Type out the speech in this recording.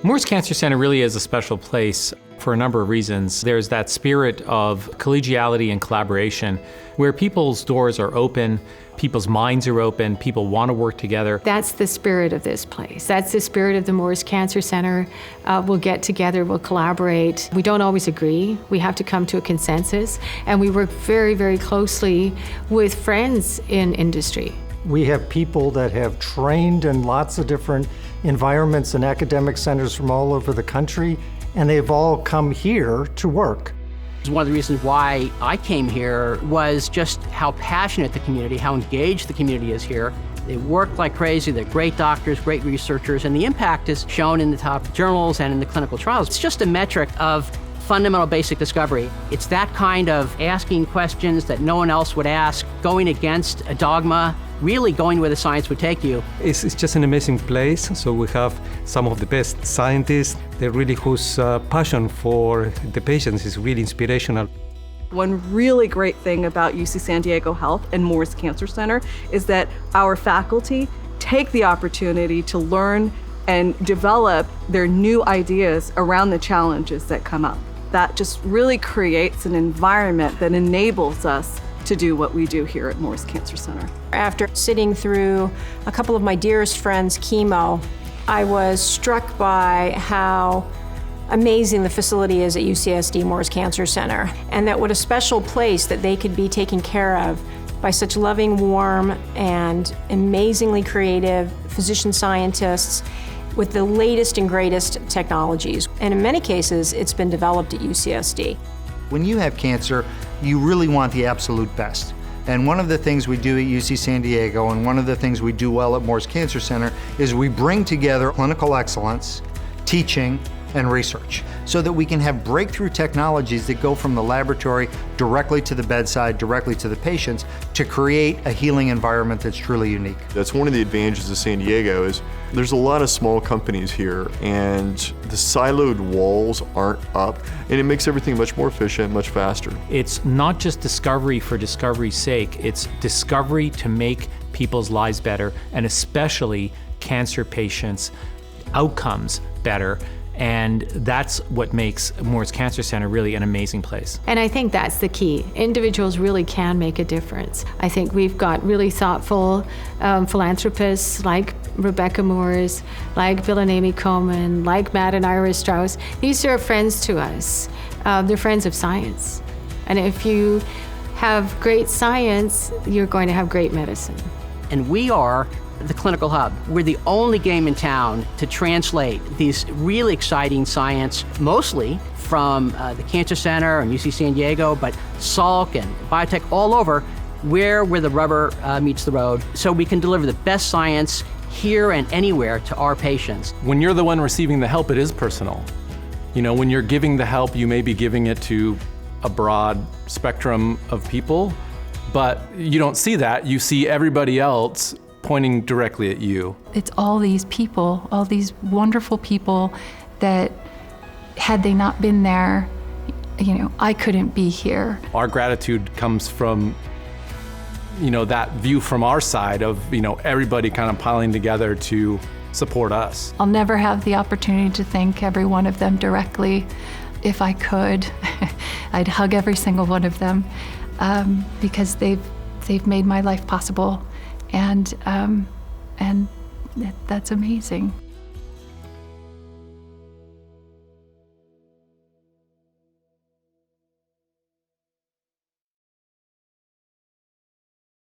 Moores Cancer Center really is a special place for a number of reasons. There's that spirit of collegiality and collaboration where people's doors are open, people's minds are open, people want to work together. That's the spirit of this place. That's the spirit of the Moores Cancer Center. We'll get together, we'll collaborate. We don't always agree. We have to come to a consensus, and we work very, very closely with friends in industry. We have people that have trained in lots of different environments and academic centers from all over the country, and they've all come here to work. One of the reasons why I came here was just how passionate the community, how engaged the community is here. They work like crazy, they're great doctors, great researchers, and the impact is shown in the top journals and in the clinical trials. It's just a metric of fundamental basic discovery. It's that kind of asking questions that no one else would ask, going against a dogma, really going where the science would take you. It's just an amazing place. So we have some of the best scientists, they really whose passion for the patients is really inspirational. One really great thing about UC San Diego Health and Moores Cancer Center is that our faculty take the opportunity to learn and develop their new ideas around the challenges that come up. That just really creates an environment that enables us to do what we do here at Moores Cancer Center. After sitting through a couple of my dearest friends' chemo, I was struck by how amazing the facility is at UCSD Moores Cancer Center, and that what a special place that they could be taken care of by such loving, warm, and amazingly creative physician scientists with the latest and greatest technologies. And in many cases, it's been developed at UCSD. When you have cancer, you really want the absolute best. And one of the things we do at UC San Diego, and one of the things we do well at Moores Cancer Center, is we bring together clinical excellence, teaching, and research, so that we can have breakthrough technologies that go from the laboratory directly to the bedside, directly to the patients, to create a healing environment that's truly unique. That's one of the advantages of San Diego is there's a lot of small companies here, and the siloed walls aren't up, and it makes everything much more efficient, much faster. It's not just discovery for discovery's sake, it's discovery to make people's lives better, and especially cancer patients' outcomes better. And that's what makes Moores Cancer Center really an amazing place. And I think that's the key. Individuals really can make a difference. I think we've got really thoughtful philanthropists like Rebecca Moores, like Bill and Amy Coleman, like Matt and Ira Strauss. These are friends to us. They're friends of science. And if you have great science, you're going to have great medicine. And we are the clinical hub. We're the only game in town to translate these really exciting science, mostly from the Cancer Center and UC San Diego, but Salk and biotech all over, where the rubber meets the road, so we can deliver the best science here and anywhere to our patients. When you're the one receiving the help, it is personal. You know, when you're giving the help, you may be giving it to a broad spectrum of people, but you don't see that. You see everybody else pointing directly at you. It's all these people, all these wonderful people that, had they not been there, you know, I couldn't be here. Our gratitude comes from, you know, that view from our side of, you know, everybody kind of piling together to support us. I'll never have the opportunity to thank every one of them directly. If I could, I'd hug every single one of them because they've made my life possible. And that's amazing.